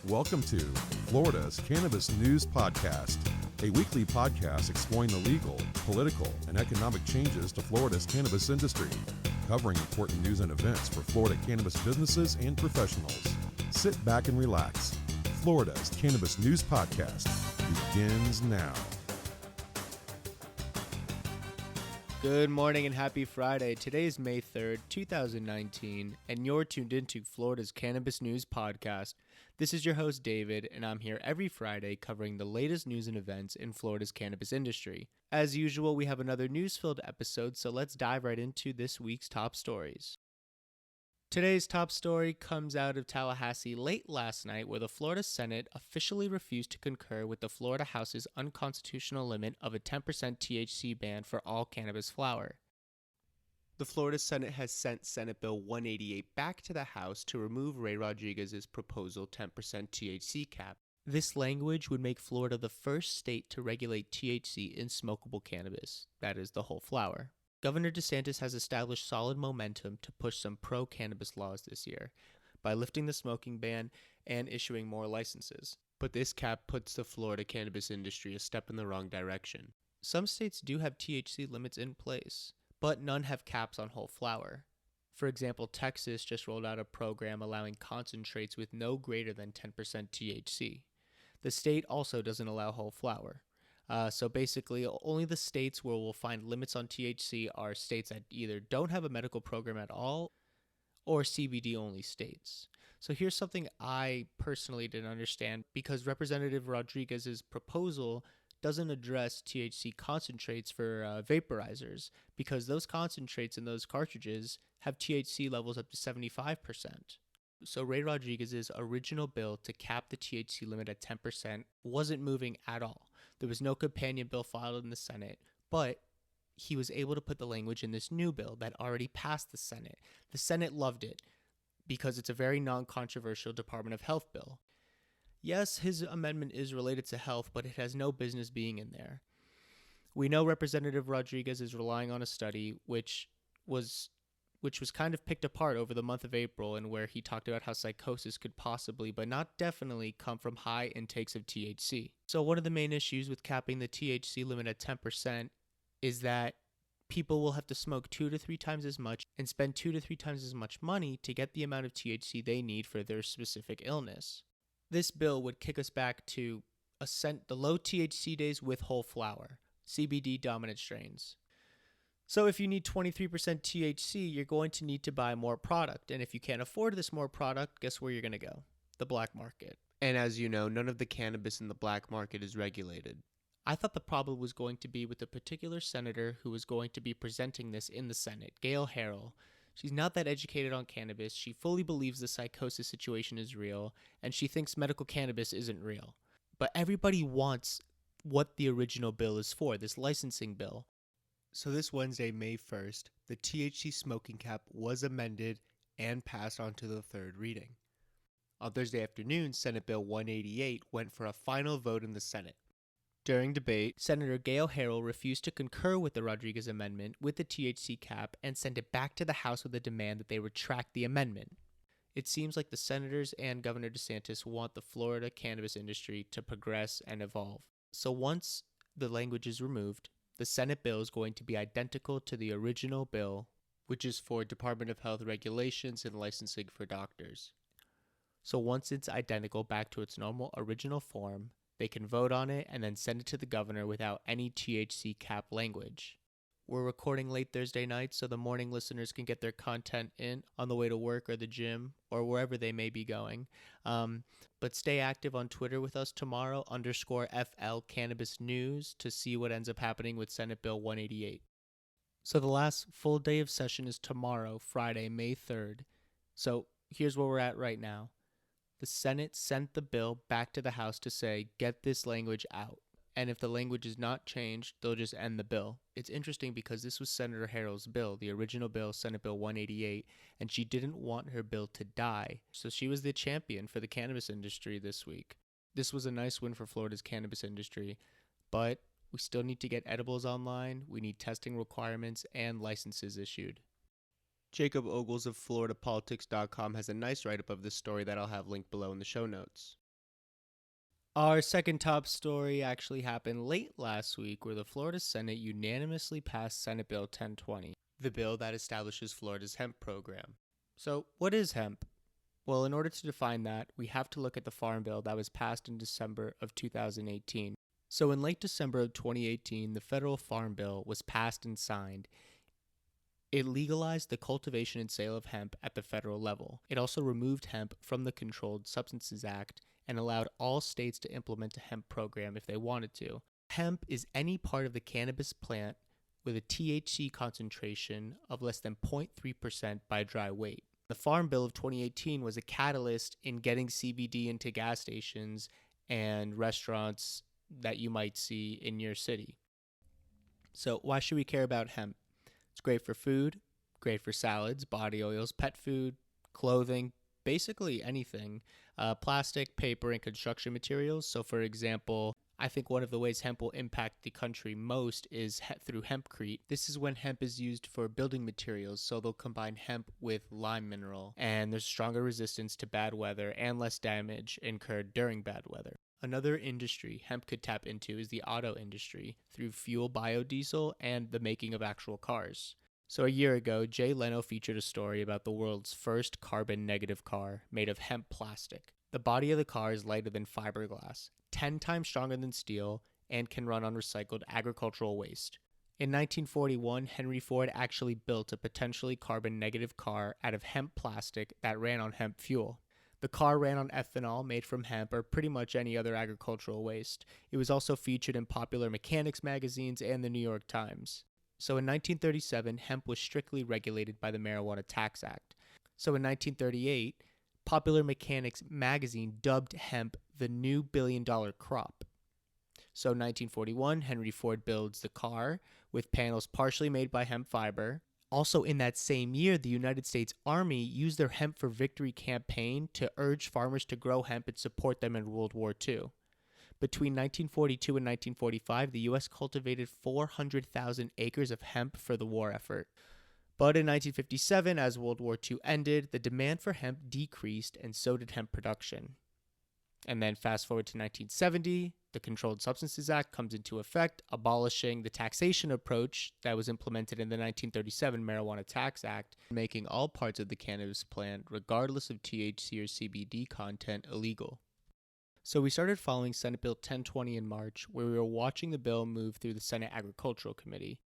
Welcome to Florida's Cannabis News Podcast, a weekly podcast exploring the legal, political, and economic changes to Florida's cannabis industry, covering important news and events for Florida cannabis businesses and professionals. Sit back and relax. Florida's Cannabis News Podcast begins now. Good morning and happy Friday. Today is May 3rd, 2019, and you're tuned into Florida's Cannabis News Podcast. This is your host, David, and I'm here every Friday covering the latest news and events in Florida's cannabis industry. As usual, we have another news-filled episode, so let's dive right into this week's top stories. Today's top story comes out of Tallahassee late last night, where the Florida Senate officially refused to concur with the Florida House's unconstitutional limit of a 10% THC ban for all cannabis flower. The Florida Senate has sent Senate Bill 188 back to the House to remove Ray Rodrigues' proposal 10% THC cap. This language would make Florida the first state to regulate THC in smokable cannabis, that is, the whole flower. Governor DeSantis has established solid momentum to push some pro-cannabis laws this year by lifting the smoking ban and issuing more licenses. But this cap puts the Florida cannabis industry a step in the wrong direction. Some states do have THC limits in place, but none have caps on whole flower. For example, Texas just rolled out a program allowing concentrates with no greater than 10% THC. The state also doesn't allow whole flower. So basically, only the states where we'll find limits on THC are states that either don't have a medical program at all or CBD-only states. So here's something I personally didn't understand, because Representative Rodrigues' proposal doesn't address THC concentrates for vaporizers, because those concentrates in those cartridges have THC levels up to 75%. So Ray Rodrigues' original bill to cap the THC limit at 10% wasn't moving at all. There was no companion bill filed in the Senate, but he was able to put the language in this new bill that already passed the Senate. The Senate loved it because it's a very non-controversial Department of Health bill. Yes, his amendment is related to health, but it has no business being in there. We know Representative Rodrigues is relying on a study which was kind of picked apart over the month of April, and where he talked about how psychosis could possibly, but not definitely, come from high intakes of THC. So one of the main issues with capping the THC limit at 10% is that people will have to smoke 2 to 3 times as much and spend 2 to 3 times as much money to get the amount of THC they need for their specific illness. This bill would kick us back to the low THC days with whole flower, CBD dominant strains. So if you need 23% THC, you're going to need to buy more product. And if you can't afford this more product, guess where you're going to go? The black market. And as you know, none of the cannabis in the black market is regulated. I thought the problem was going to be with a particular senator who was going to be presenting this in the Senate, Gail Harrell. She's not that educated on cannabis. She fully believes the psychosis situation is real, and she thinks medical cannabis isn't real. But everybody wants what the original bill is for, this licensing bill. So this Wednesday, May 1st, the THC smoking cap was amended and passed on to the third reading. On Thursday afternoon, Senate Bill 188 went for a final vote in the Senate. During debate, Senator Gail Harrell refused to concur with the Rodrigues amendment with the THC cap and sent it back to the House with a demand that they retract the amendment. It seems like the senators and Governor DeSantis want the Florida cannabis industry to progress and evolve. So once the language is removed, the Senate bill is going to be identical to the original bill, which is for Department of Health regulations and licensing for doctors. So once it's identical back to its normal original form, they can vote on it and then send it to the governor without any THC cap language. We're recording late Thursday night, so the morning listeners can get their content in on the way to work or the gym or wherever they may be going. But stay active on Twitter with us tomorrow, _FL Cannabis News, to see what ends up happening with Senate Bill 188. So the last full day of session is tomorrow, Friday, May 3rd. So here's where we're at right now. The Senate sent the bill back to the House to say, get this language out. And if the language is not changed, they'll just end the bill. It's interesting because this was Senator Harrell's bill, the original bill, Senate Bill 188, and she didn't want her bill to die. So she was the champion for the cannabis industry this week. This was a nice win for Florida's cannabis industry, but we still need to get edibles online, we need testing requirements, and licenses issued. Jacob Ogles of FloridaPolitics.com has a nice write-up of this story that I'll have linked below in the show notes. Our second top story actually happened late last week, where the Florida Senate unanimously passed Senate Bill 1020, the bill that establishes Florida's hemp program. So, what is hemp? Well, in order to define that, we have to look at the Farm Bill that was passed in December of 2018. So, in late December of 2018, the federal Farm Bill was passed and signed. It legalized the cultivation and sale of hemp at the federal level. It also removed hemp from the Controlled Substances Act and allowed all states to implement a hemp program if they wanted to. Hemp is any part of the cannabis plant with a THC concentration of less than 0.3% by dry weight. The Farm Bill of 2018 was a catalyst in getting CBD into gas stations and restaurants that you might see in your city. So, why should we care about hemp? It's great for food, great for salads, body oils, pet food, clothing, basically anything. Plastic, paper, and construction materials. So, for example, I think one of the ways hemp will impact the country most is through hempcrete. This is when hemp is used for building materials, so they'll combine hemp with lime mineral, and there's stronger resistance to bad weather and less damage incurred during bad weather. Another industry hemp could tap into is the auto industry through fuel biodiesel and the making of actual cars. So a year ago, Jay Leno featured a story about the world's first carbon-negative car made of hemp plastic. The body of the car is lighter than fiberglass, 10 times stronger than steel, and can run on recycled agricultural waste. In 1941, Henry Ford actually built a potentially carbon-negative car out of hemp plastic that ran on hemp fuel. The car ran on ethanol made from hemp or pretty much any other agricultural waste. It was also featured in popular mechanics magazines and the New York Times. So in 1937, hemp was strictly regulated by the Marijuana Tax Act. So in 1938, Popular Mechanics magazine dubbed hemp the new billion-dollar crop. So in 1941, Henry Ford builds the car with panels partially made by hemp fiber. Also in that same year, the United States Army used their Hemp for Victory campaign to urge farmers to grow hemp and support them in World War II. Between 1942 and 1945, the U.S. cultivated 400,000 acres of hemp for the war effort. But in 1957, as World War II ended, the demand for hemp decreased and so did hemp production. And then fast forward to 1970, the Controlled Substances Act comes into effect, abolishing the taxation approach that was implemented in the 1937 Marijuana Tax Act, making all parts of the cannabis plant, regardless of THC or CBD content, illegal. So we started following Senate Bill 1020 in March, where we were watching the bill move through the Senate Agricultural Committee.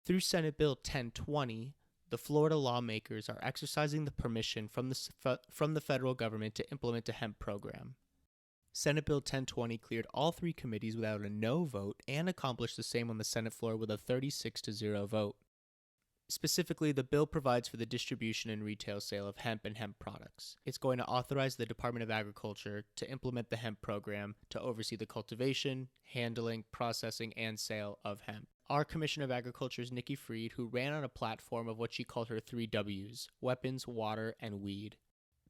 Through Senate Bill 1020, the Florida lawmakers are exercising the permission from the federal government to implement a hemp program. Senate Bill 1020 cleared all three committees without a no vote and accomplished the same on the Senate floor with a 36-0 vote. Specifically, the bill provides for the distribution and retail sale of hemp and hemp products. It's going to authorize the Department of Agriculture to implement the hemp program to oversee the cultivation, handling, processing, and sale of hemp. Our Commissioner of Agriculture is Nikki, who ran on a platform of what she called her 3 W's: weapons, water, and weed.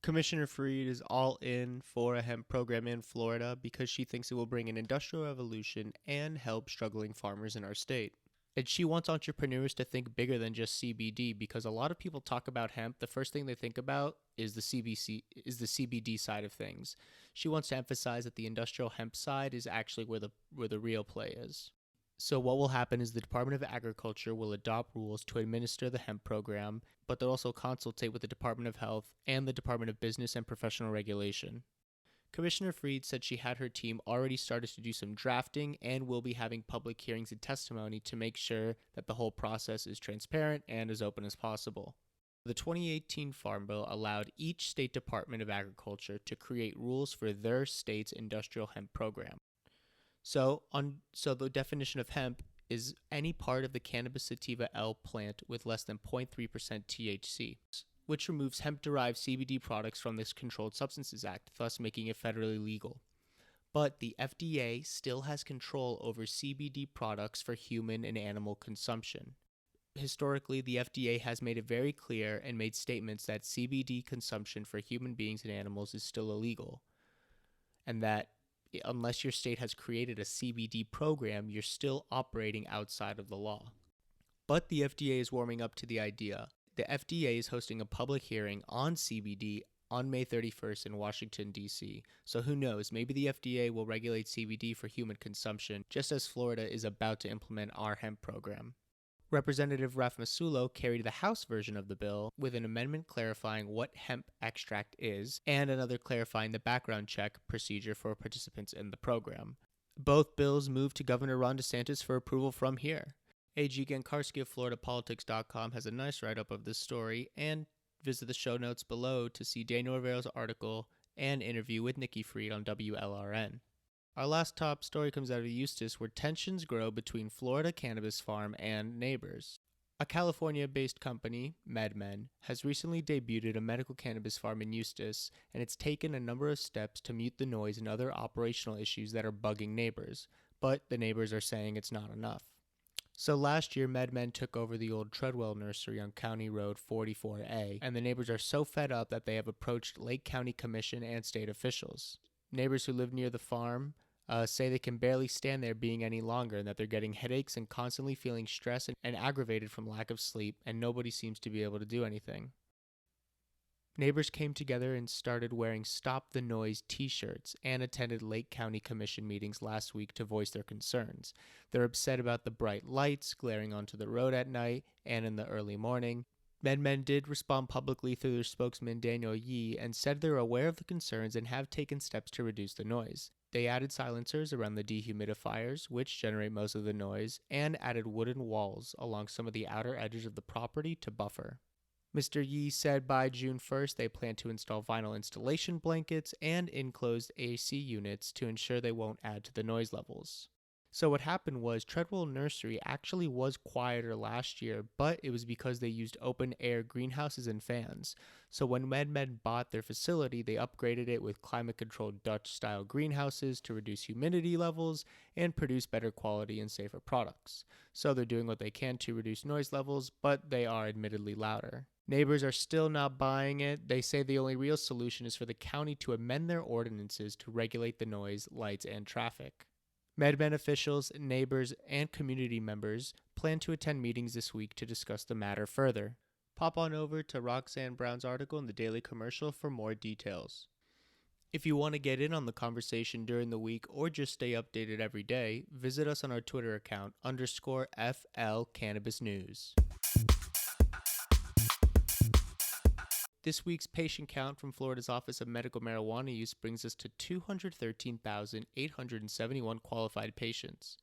Commissioner Feud is all in for a hemp program in Florida because she thinks it will bring an industrial revolution and help struggling farmers in our state. And she wants entrepreneurs to think bigger than just CBD, because a lot of people talk about hemp. The first thing they think about is the CBD side of things. She wants to emphasize that the industrial hemp side is actually where the real play is. So what will happen is the Department of Agriculture will adopt rules to administer the hemp program, but they'll also consultate with the Department of Health and the Department of Business and Professional Regulation. Commissioner Feud said she had her team already started to do some drafting and will be having public hearings and testimony to make sure that the whole process is transparent and as open as possible. The 2018 Farm Bill allowed each state Department of Agriculture to create rules for their state's industrial hemp program. So the definition of hemp is any part of the cannabis sativa L plant with less than 0.3% THC, which removes hemp-derived CBD products from this Controlled Substances Act, thus making it federally legal. But the FDA still has control over CBD products for human and animal consumption. Historically, the FDA has made it very clear and made statements that CBD consumption for human beings and animals is still illegal, and that unless your state has created a CBD program, you're still operating outside of the law. But the FDA is warming up to the idea. The FDA is hosting a public hearing on CBD on May 31st in Washington, D.C. So who knows, maybe the FDA will regulate CBD for human consumption, just as Florida is about to implement our hemp program. Representative Raf Masulo carried the House version of the bill with an amendment clarifying what hemp extract is and another clarifying the background check procedure for participants in the program. Both bills moved to Governor Ron DeSantis for approval from here. A.G. Gankarski of FloridaPolitics.com has a nice write-up of this story, and visit the show notes below to see Daniel Rivera's article and interview with Nikki Feud on WLRN. Our last top story comes out of Eustis, where tensions grow between Florida Cannabis Farm and neighbors. A California-based company, MedMen, has recently debuted a medical cannabis farm in Eustis, and it's taken a number of steps to mute the noise and other operational issues that are bugging neighbors, but the neighbors are saying it's not enough. So last year, MedMen took over the old Treadwell nursery on County Road 44A, and the neighbors are so fed up that they have approached Lake County Commission and state officials. Neighbors who live near the farm say they can barely stand there being any longer, and that they're getting headaches and constantly feeling stressed and aggravated from lack of sleep, and nobody seems to be able to do anything. Neighbors came together and started wearing Stop the Noise t-shirts and attended Lake County Commission meetings last week to voice their concerns. They're upset about the bright lights glaring onto the road at night and in the early morning. MedMen did respond publicly through their spokesman Daniel Yee and said they're aware of the concerns and have taken steps to reduce the noise. They added silencers around the dehumidifiers, which generate most of the noise, and added wooden walls along some of the outer edges of the property to buffer. Mr. Yee said by June 1st they plan to install vinyl installation blankets and enclosed AC units to ensure they won't add to the noise levels. So what happened was Treadwell Nursery actually was quieter last year, but it was because they used open-air greenhouses and fans. So when MedMen bought their facility, they upgraded it with climate-controlled Dutch-style greenhouses to reduce humidity levels and produce better quality and safer products. So they're doing what they can to reduce noise levels, but they are admittedly louder. Neighbors are still not buying it. They say the only real solution is for the county to amend their ordinances to regulate the noise, lights, and traffic. MedMen officials, neighbors, and community members plan to attend meetings this week to discuss the matter further. Pop on over to Roxanne Brown's article in the Daily Commercial for more details. If you want to get in on the conversation during the week or just stay updated every day, visit us on our Twitter account _FL Cannabis News. This week's patient count from Florida's Office of Medical Marijuana Use brings us to 213,871 qualified patients.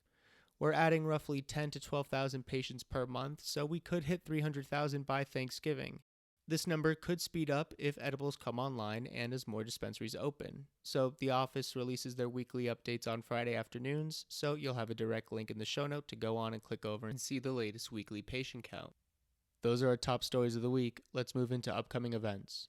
We're adding roughly 10 to 12,000 patients per month, so we could hit 300,000 by Thanksgiving. This number could speed up if edibles come online and as more dispensaries open. So the office releases their weekly updates on Friday afternoons, so you'll have a direct link in the show note to go on and click over and see the latest weekly patient count. Those are our top stories of the week. Let's move into upcoming events.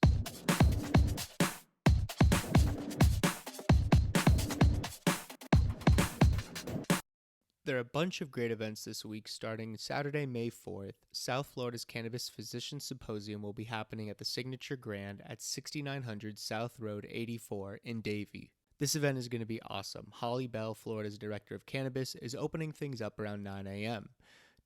There are a bunch of great events this week. Starting Saturday, May 4th, South Florida's Cannabis Physician Symposium will be happening at the Signature Grand at 6900 South Road 84 in Davie. This event is going to be awesome. Holly Bell, Florida's Director of Cannabis, is opening things up around 9 a.m.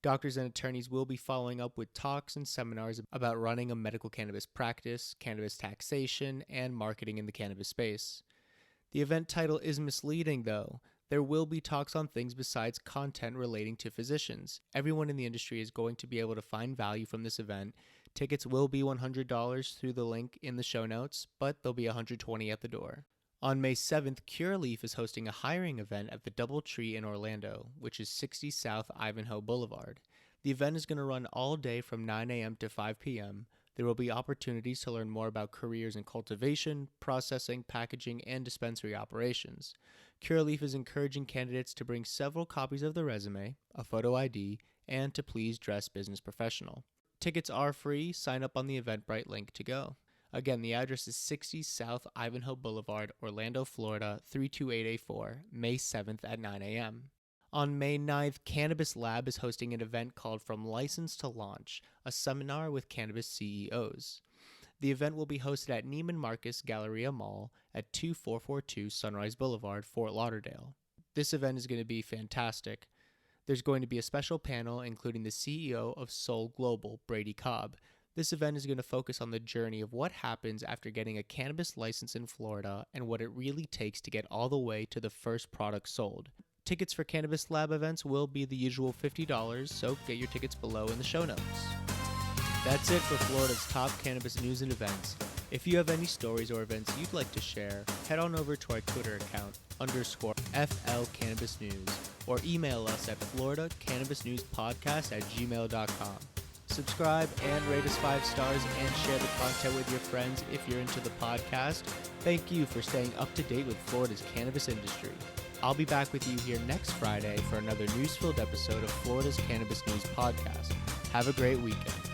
Doctors and attorneys will be following up with talks and seminars about running a medical cannabis practice, cannabis taxation, and marketing in the cannabis space. The event title is misleading, though. There will be talks on things besides content relating to physicians. Everyone in the industry is going to be able to find value from this event. Tickets will be $100 through the link in the show notes, but they'll be $120 at the door. On May 7th, Curaleaf is hosting a hiring event at the DoubleTree in Orlando, which is 60 South Ivanhoe Boulevard. The event is going to run all day from 9 a.m. to 5 p.m. There will be opportunities to learn more about careers in cultivation, processing, packaging, and dispensary operations. Curaleaf is encouraging candidates to bring several copies of their resume, a photo ID, and to please dress business professional. Tickets are free. Sign up on the Eventbrite link to go. Again, the address is 60 South Ivanhoe Boulevard, Orlando, Florida, 32884, May 7th at 9 a.m. On May 9th, Cannabis Lab is hosting an event called From License to Launch, a seminar with cannabis CEOs. The event will be hosted at Neiman Marcus Galleria Mall at 2442 Sunrise Boulevard, Fort Lauderdale. This event is going to be fantastic. There's going to be a special panel including the CEO of Soul Global, Brady Cobb. This event is going to focus on the journey of what happens after getting a cannabis license in Florida and what it really takes to get all the way to the first product sold. Tickets for Cannabis Lab events will be the usual $50, so get your tickets below in the show notes. That's it for Florida's top cannabis news and events. If you have any stories or events you'd like to share, head on over to our Twitter account, _FL Cannabis News, or email us at floridacannabisnewspodcast@gmail.com. Subscribe and rate us 5 stars and share the content with your friends if you're into the podcast. Thank you for staying up to date with Florida's cannabis industry. I'll be back with you here next Friday for another news-filled episode of Florida's Cannabis News Podcast. Have a great weekend.